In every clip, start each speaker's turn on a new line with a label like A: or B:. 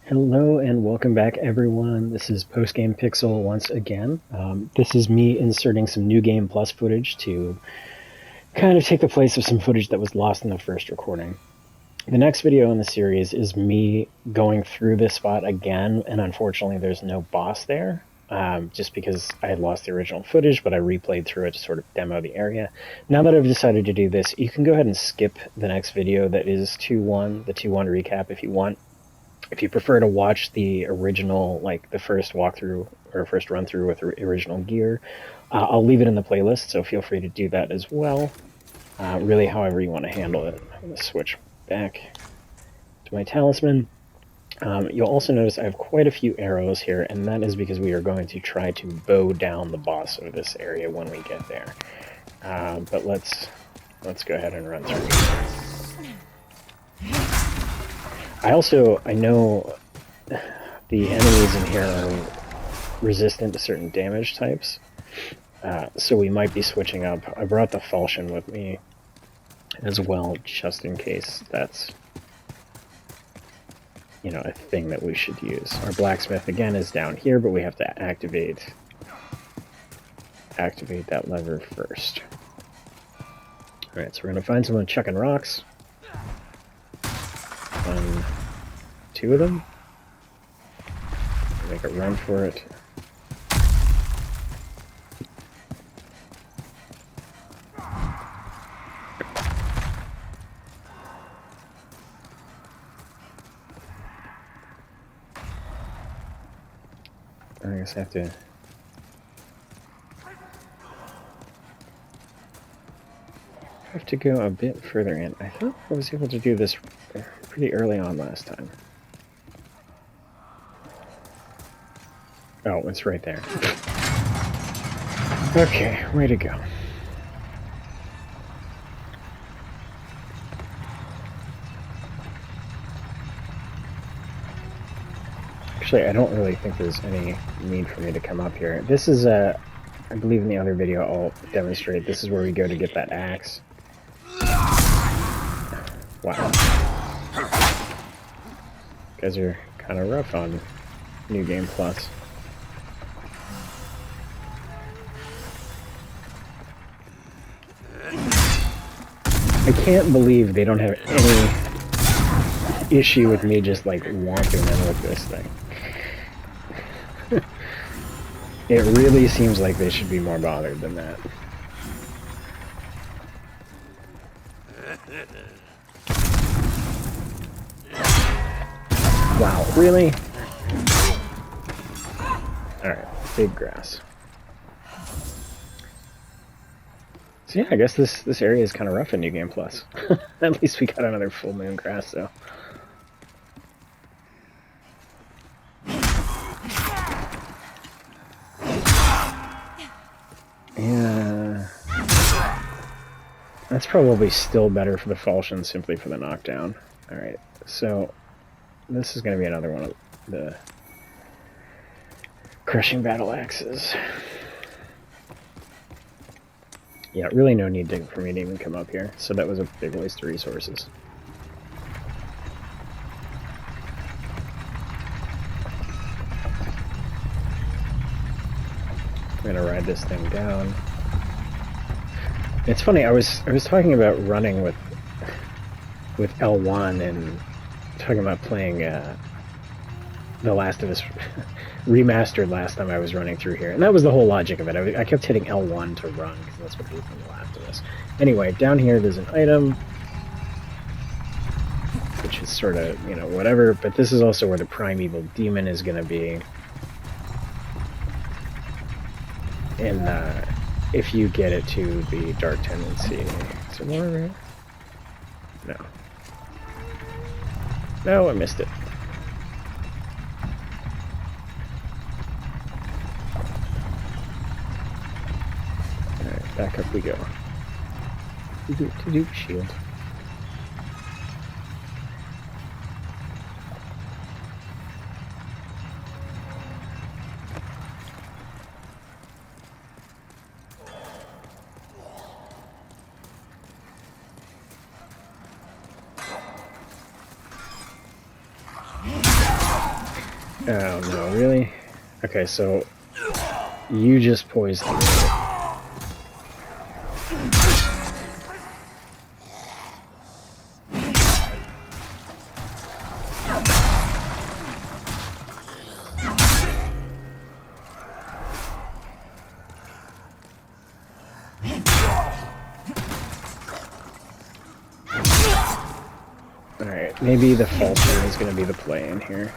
A: Hello and welcome back everyone. This is Postgame Pixel once again. This is me inserting some New Game Plus footage to kind of take the place of some footage that was lost in the first recording. The next video in the series is me going through this spot again, and unfortunately there's no boss there, just because I had lost the original footage, but I replayed through it to sort of demo the area. Now that I've decided to do this, you can go ahead and skip the next video that is 2-1, the 2-1 recap if you want. If you prefer to watch the original, like the first walkthrough or first run through with original gear, I'll leave it in the playlist, so feel free to do that as well. Really, however you want to handle it. I'm going to switch back to my talisman. You'll also notice I have quite a few arrows here, and that is because we are going to try to bow down the boss of this area when we get there. But let's go ahead and run through. I know the enemies in here are resistant to certain damage types, so we might be switching up. I brought the falchion with me as well, just in case that's, you know, a thing that we should use. Our blacksmith, again, is down here, but we have to activate that lever first. Alright, so we're going to find someone chucking rocks. 1, 2 of them. Make a run for it. I guess I have to go a bit further in. I thought I was able to do this pretty early on last time. Oh, it's right there. Okay, way to go. Actually, I don't really think there's any need for me to come up here. This is, I believe in the other video I'll demonstrate, this is where we go to get that axe. Wow. You guys are kind of rough on New Game Plus. I can't believe they don't have any issue with me just like whomping them with this thing. It really seems like they should be more bothered than that. Wow, really? Alright, big grass. So yeah, I guess this area is kind of rough in New Game Plus. At least we got another full moon grass, though. Yeah, that's probably still better for the falchion, simply for the knockdown. Alright, so this is going to be another one of the crushing battle axes. Yeah, really no need for me to even come up here, so that was a big waste of resources. I'm gonna ride this thing down. It's funny, I was talking about running with L1 and talking about playing The Last of Us remastered last time I was running through here, and that was the whole logic of it. I kept hitting L1 to run because that's what it is in The Last of Us. Anyway, down here there's an item, which is sort of, you know, whatever, but this is also where the primeval demon is going to be. And if you get it to the dark tendency. Is there more over here? No. No, I missed it. Alright, back up we go. Shield. Oh no, really? Okay, so you just poisoned me. Alright, maybe the faltering is going to be the play in here.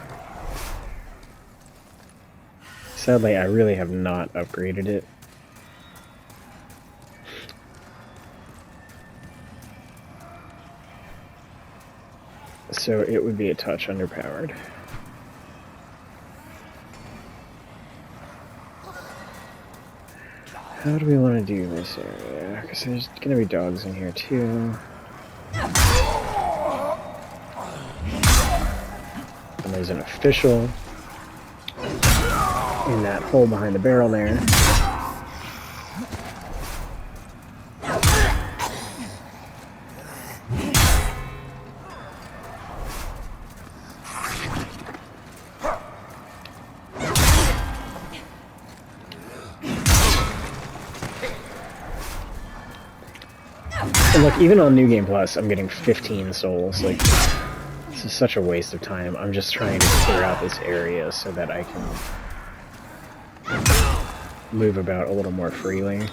A: Sadly, I really have not upgraded it. So it would be a touch underpowered. How do we want to do this area? Because there's going to be dogs in here too. And there's an official in that hole behind the barrel there. And look, even on New Game Plus, I'm getting 15 souls. Like, this is such a waste of time. I'm just trying to clear out this area so that I can move about a little more freely.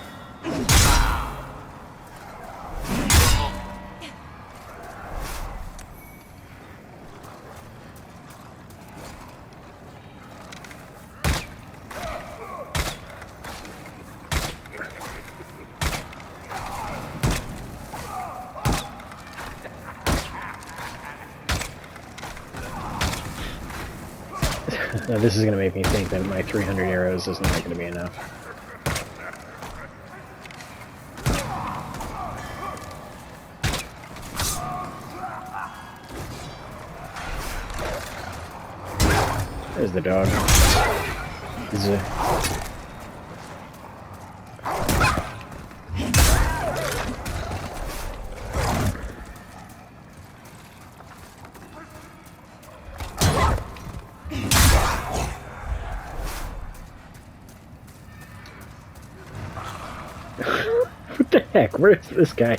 A: Now this is going to make me think that my 300 arrows is not going to be enough. There's the dog. What the heck? Where's this guy?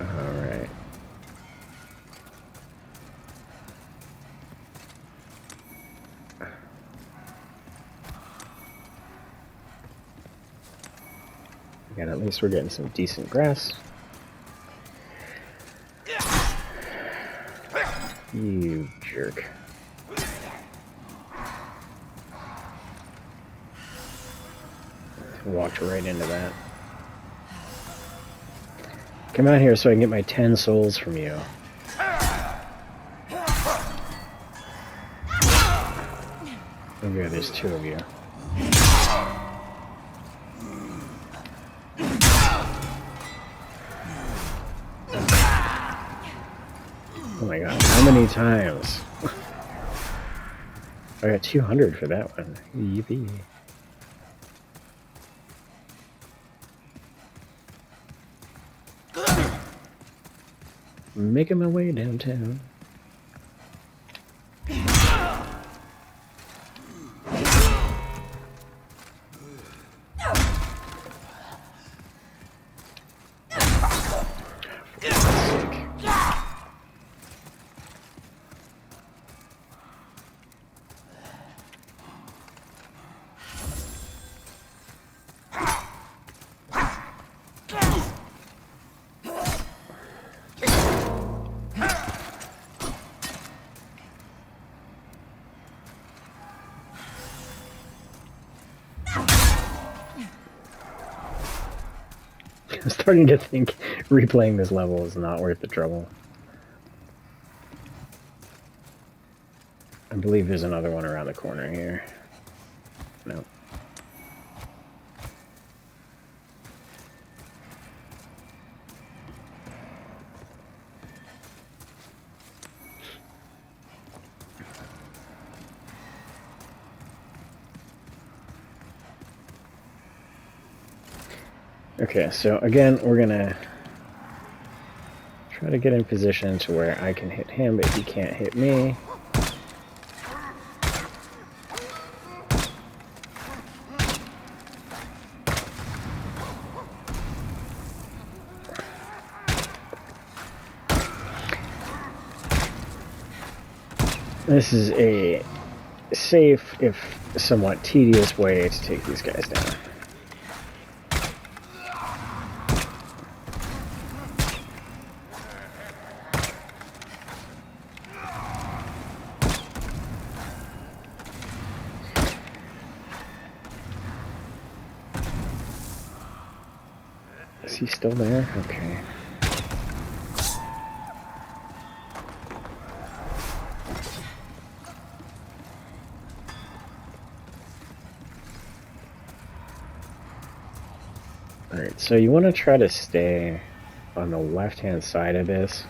A: Alright. Again, at least we're getting some decent grass. You jerk. Walked right into that. Come out here so I can get my 10 souls from you. Oh yeah, there's 2 of you. Oh my god, how many times? I got 200 for that one. Yippee. Making my way downtown. I'm starting to think replaying this level is not worth the trouble. I believe there's another one around the corner here. No. Okay, so again, we're gonna try to get in position to where I can hit him, but he can't hit me. This is a safe, if somewhat tedious, way to take these guys down. Is he still there? Okay. Alright, so you want to try to stay on the left-hand side of this,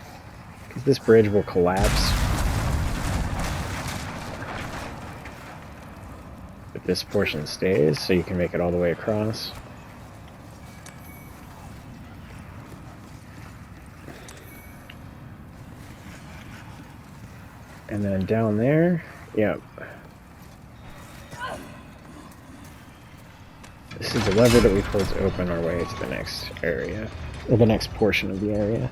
A: because this bridge will collapse. But this portion stays, so you can make it all the way across. And then down there, yep. This is the lever that we pull to open our way to the next area, or the next portion of the area.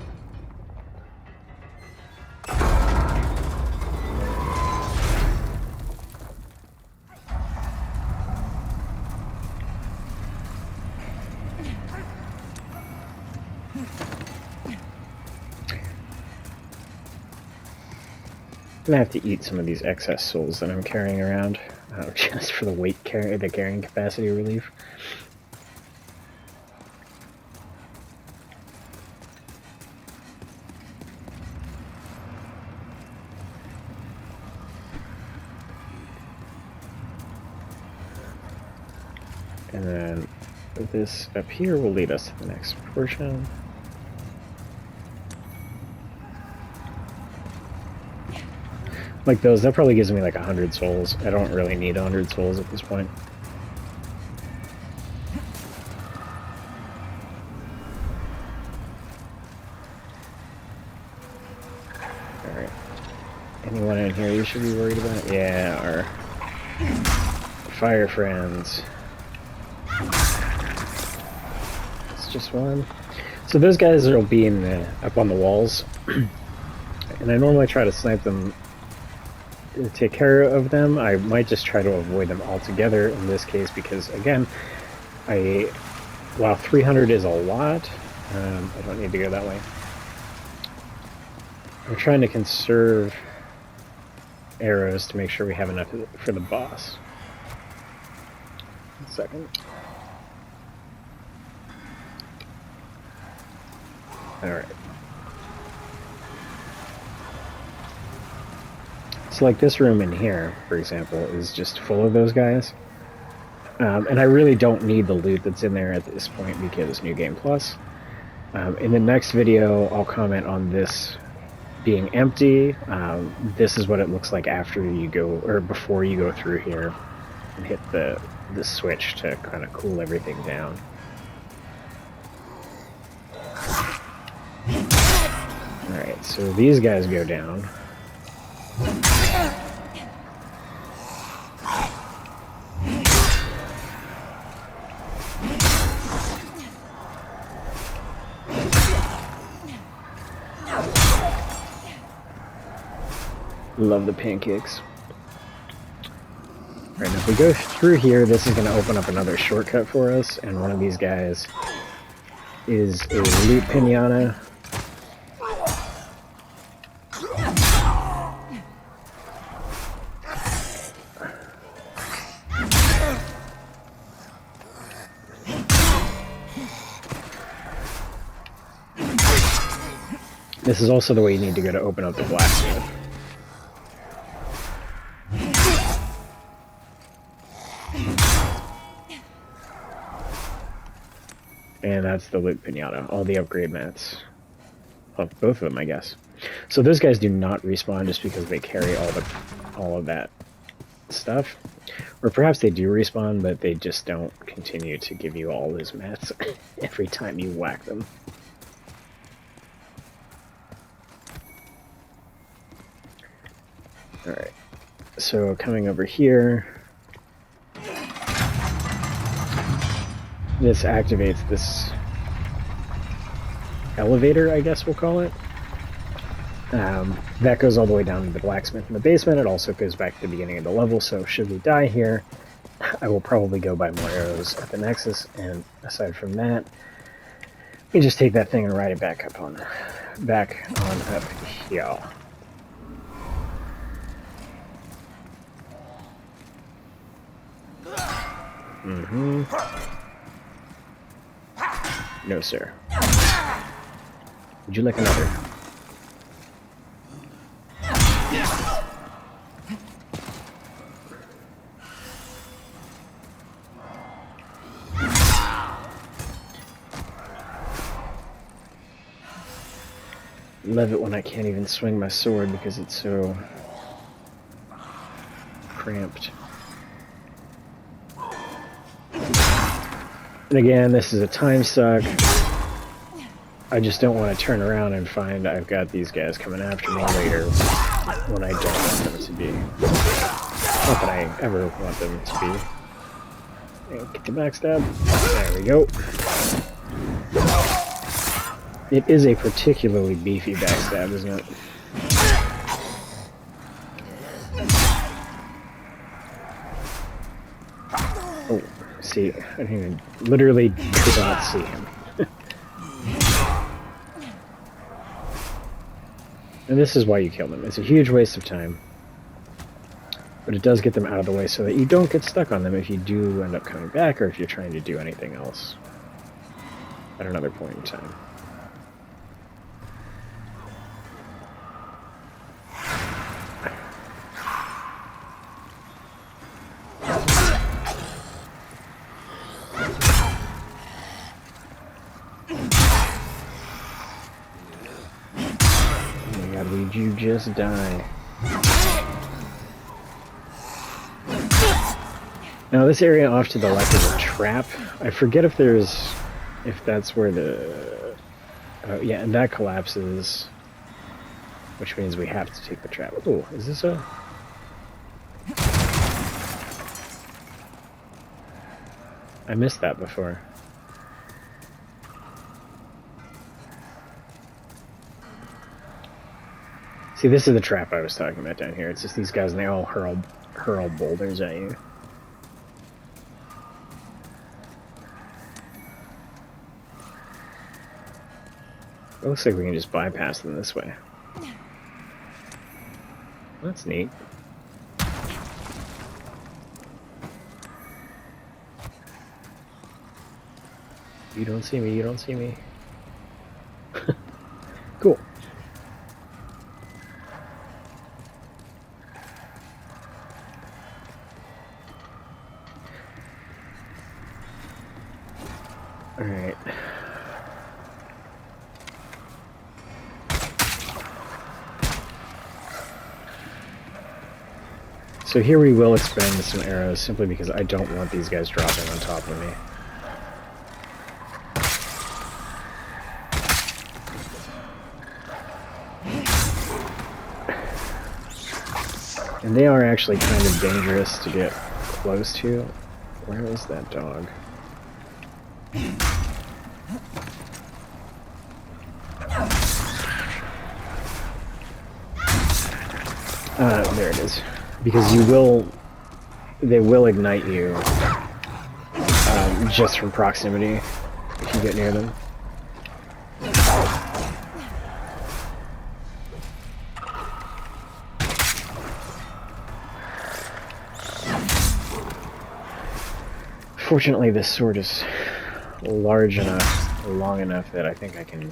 A: I'm gonna have to eat some of these excess souls that I'm carrying around, just for the carrying capacity relief. And then this up here will lead us to the next portion. Like those, that probably gives me like 100 souls. I don't really need 100 souls at this point. Alright. Anyone in here you should be worried about? Yeah, our fire friends. It's just one. So those guys will be up on the walls. And I normally try to snipe them, take care of them. I might just try to avoid them altogether in this case because, again, while 300 is a lot, I don't need to go that way. I'm trying to conserve arrows to make sure we have enough for the boss. 1 second. Alright. So like this room in here, for example, is just full of those guys. And I really don't need the loot that's in there at this point because New Game Plus. In the next video, I'll comment on this being empty. This is what it looks like after you go, or before you go through here and hit the switch to kind of cool everything down. Alright, so these guys go down. Love the pancakes. Right, if we go through here, this is going to open up another shortcut for us, and one of these guys is a loot pinata. This is also the way you need to go to open up the blacksmith. And that's the loot pinata, all the upgrade mats. Well, both of them, I guess. So those guys do not respawn just because they carry all of that stuff. Or perhaps they do respawn, but they just don't continue to give you all those mats every time you whack them. Alright, so coming over here, this activates this elevator, I guess we'll call it. That goes all the way down to the blacksmith in the basement. It also goes back to the beginning of the level, so should we die here, I will probably go buy more arrows at the Nexus, and aside from that, we just take that thing and ride it back on up here. No, sir. Would you like another? Love it when I can't even swing my sword because it's so cramped. And again, this is a time suck. I just don't want to turn around and find I've got these guys coming after me later when I don't want them to be. Not that I ever want them to be. Get the backstab. There we go. It is a particularly beefy backstab, isn't it? Oh, see, I didn't even, literally could not see him. And this is why you kill them. It's a huge waste of time. But it does get them out of the way so that you don't get stuck on them if you do end up coming back or if you're trying to do anything else at another point in time. Did you just die? Now this area off to the left is a trap. I forget if that's where the, yeah, and that collapses, which means we have to take the trap. Oh, is this a? I missed that before. See, this is the trap I was talking about down here. It's just these guys and they all hurl boulders at you. It looks like we can just bypass them this way. That's neat. You don't see me, you don't see me. Cool. Alright. So here we will expend some arrows simply because I don't want these guys dropping on top of me. And they are actually kind of dangerous to get close to. Where is that dog? There it is. Because they will ignite you just from proximity if you get near them. Fortunately, this sword is large enough, long enough that I think I can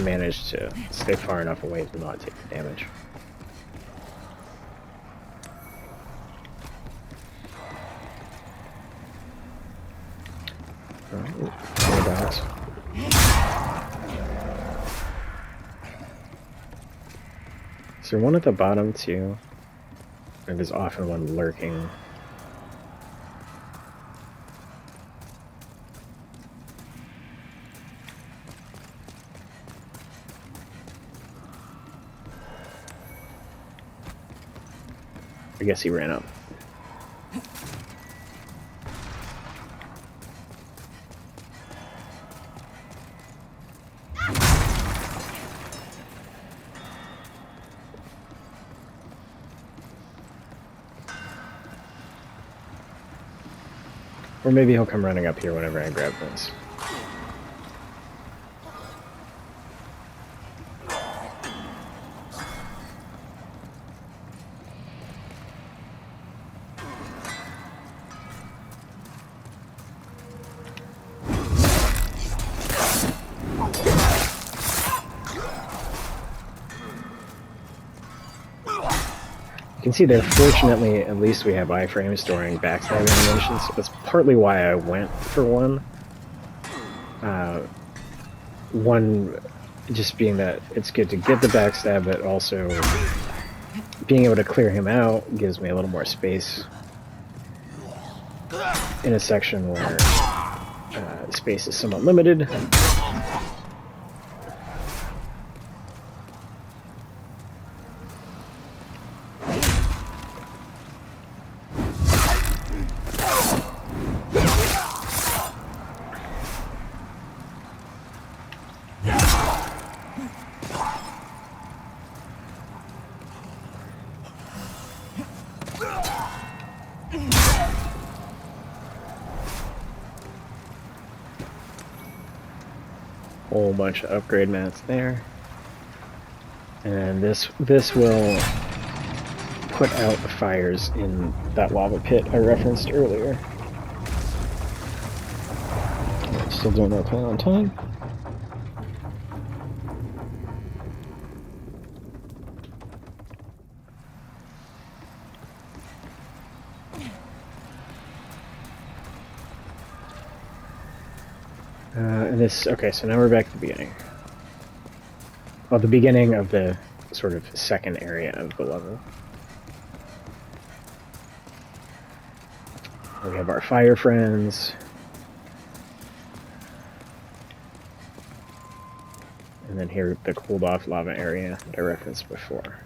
A: manage to stay far enough away to not take the damage. Is there one at the bottom too? And there's often one lurking. I guess he ran up. Or maybe he'll come running up here whenever I grab this. You can see there, fortunately, at least we have iframe storing backstab animations. So that's partly why I went for one. One just being that it's good to get the backstab, but also being able to clear him out gives me a little more space in a section where space is somewhat limited. Whole bunch of upgrade mats there, and this will put out the fires in that lava pit I referenced earlier. Still doing okay on time. Okay, so now we're back to the beginning. Well, the beginning of the sort of second area of the level. We have our fire friends. And then here, the cooled off lava area that I referenced before.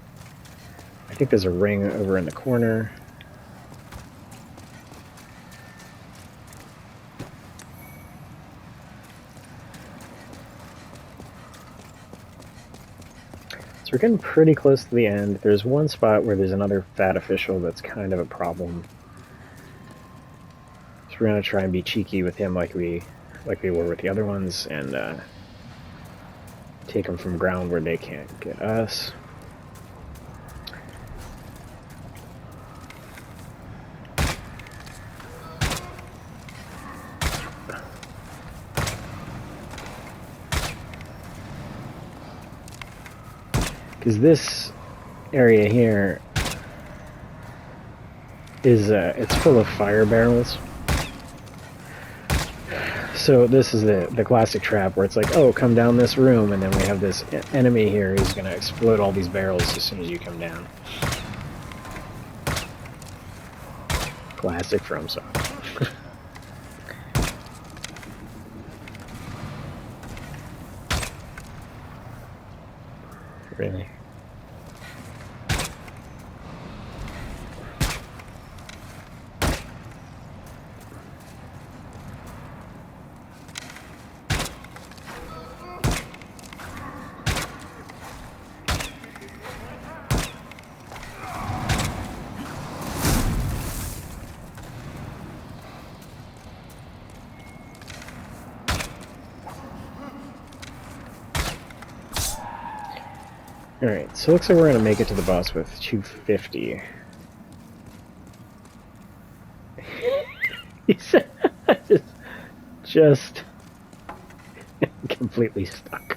A: I think there's a ring over in the corner. We're getting pretty close to the end. There's one spot where there's another fat official that's kind of a problem. So we're gonna try and be cheeky with him like we were with the other ones, and take them from ground where they can't get us. Because this area here is, it's full of fire barrels. So this is the classic trap where it's like, oh, come down this room, and then we have this enemy here who's going to explode all these barrels as soon as you come down. Classic FromSoft. Really? Alright, so it looks like we're going to make it to the boss with 250. He's just completely stuck.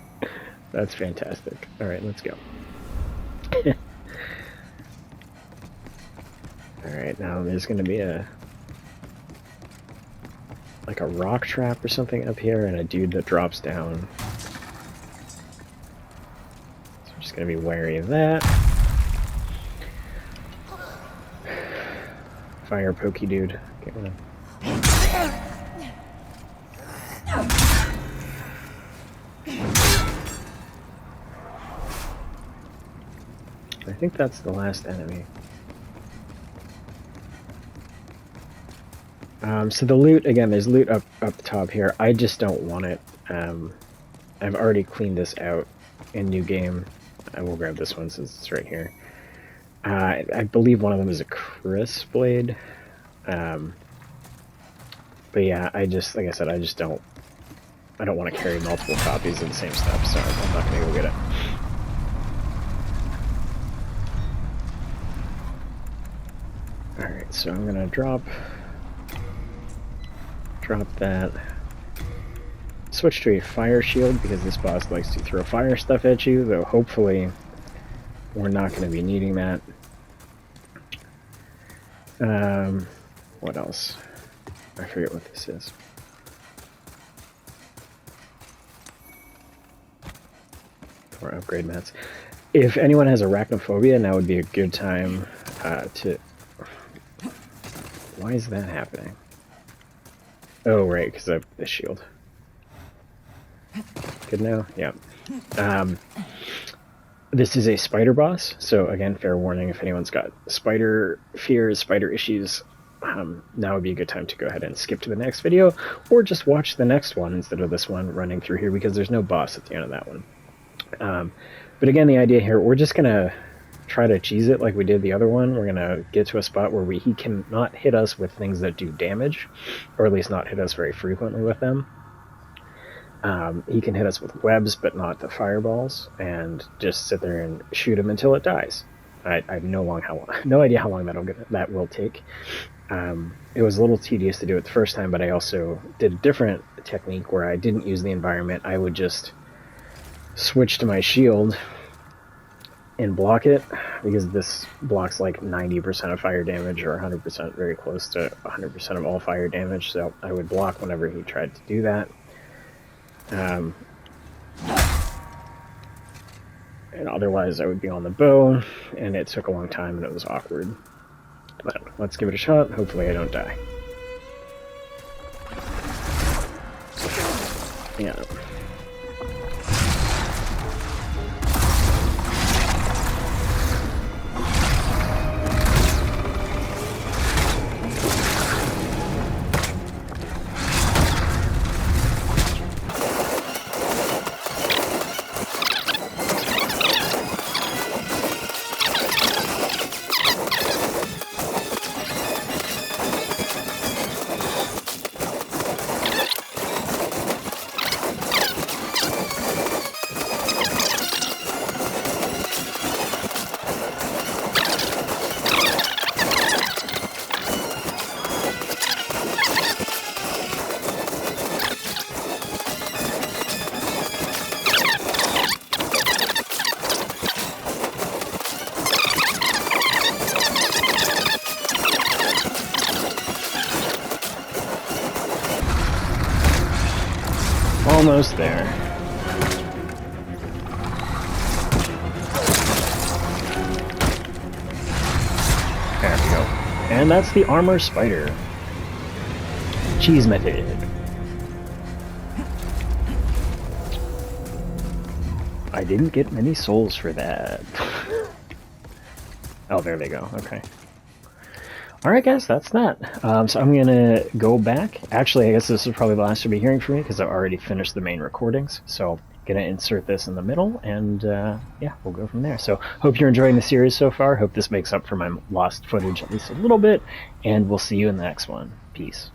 A: That's fantastic. Alright, let's go. Alright, now there's going to be like a rock trap or something up here, and a dude that drops down. Just gonna be wary of that. fire pokey dude. Get rid of him. I think that's the last enemy. So the loot, again, there's loot up top here. I just don't want it. I've already cleaned this out in New Game. I will grab this one since it's right here. I believe one of them is a Chris blade. But yeah, I just, like I said, I don't want to carry multiple copies of the same stuff, so I'm not going to go get it. Alright, so I'm going to drop that. Switch to a fire shield because this boss likes to throw fire stuff at you, though hopefully we're not going to be needing that. What else? I forget what this is. Or upgrade mats. If anyone has arachnophobia, now would be a good time to... Why is that happening? Oh, right, because of the shield. Good now? Yeah. This is a spider boss, so again, fair warning if anyone's got spider fears, spider issues, now would be a good time to go ahead and skip to the next video, or just watch the next one instead of this one running through here, because there's no boss at the end of that one. But again, the idea here, we're just going to try to cheese it like we did the other one. We're going to get to a spot where he cannot hit us with things that do damage, or at least not hit us very frequently with them. He can hit us with webs, but not the fireballs, and just sit there and shoot him until it dies. I have no idea how long that will take. It was a little tedious to do it the first time, but I also did a different technique where I didn't use the environment. I would just switch to my shield and block it, because this blocks like 90% of fire damage, or 100%, very close to 100% of all fire damage, so I would block whenever he tried to do that. And otherwise I would be on the bow, and it took a long time and it was awkward. But let's give it a shot. Hopefully I don't die. Yeah. Almost there. There we go. And that's the armor spider. Cheese method. I didn't get many souls for that. Oh, there they go. Okay. Alright guys, that's that. So I'm going to go back. Actually, I guess this is probably the last you'll be hearing from me, because I've already finished the main recordings. So I'm going to insert this in the middle, and yeah, we'll go from there. So hope you're enjoying the series so far. Hope this makes up for my lost footage at least a little bit, and we'll see you in the next one. Peace.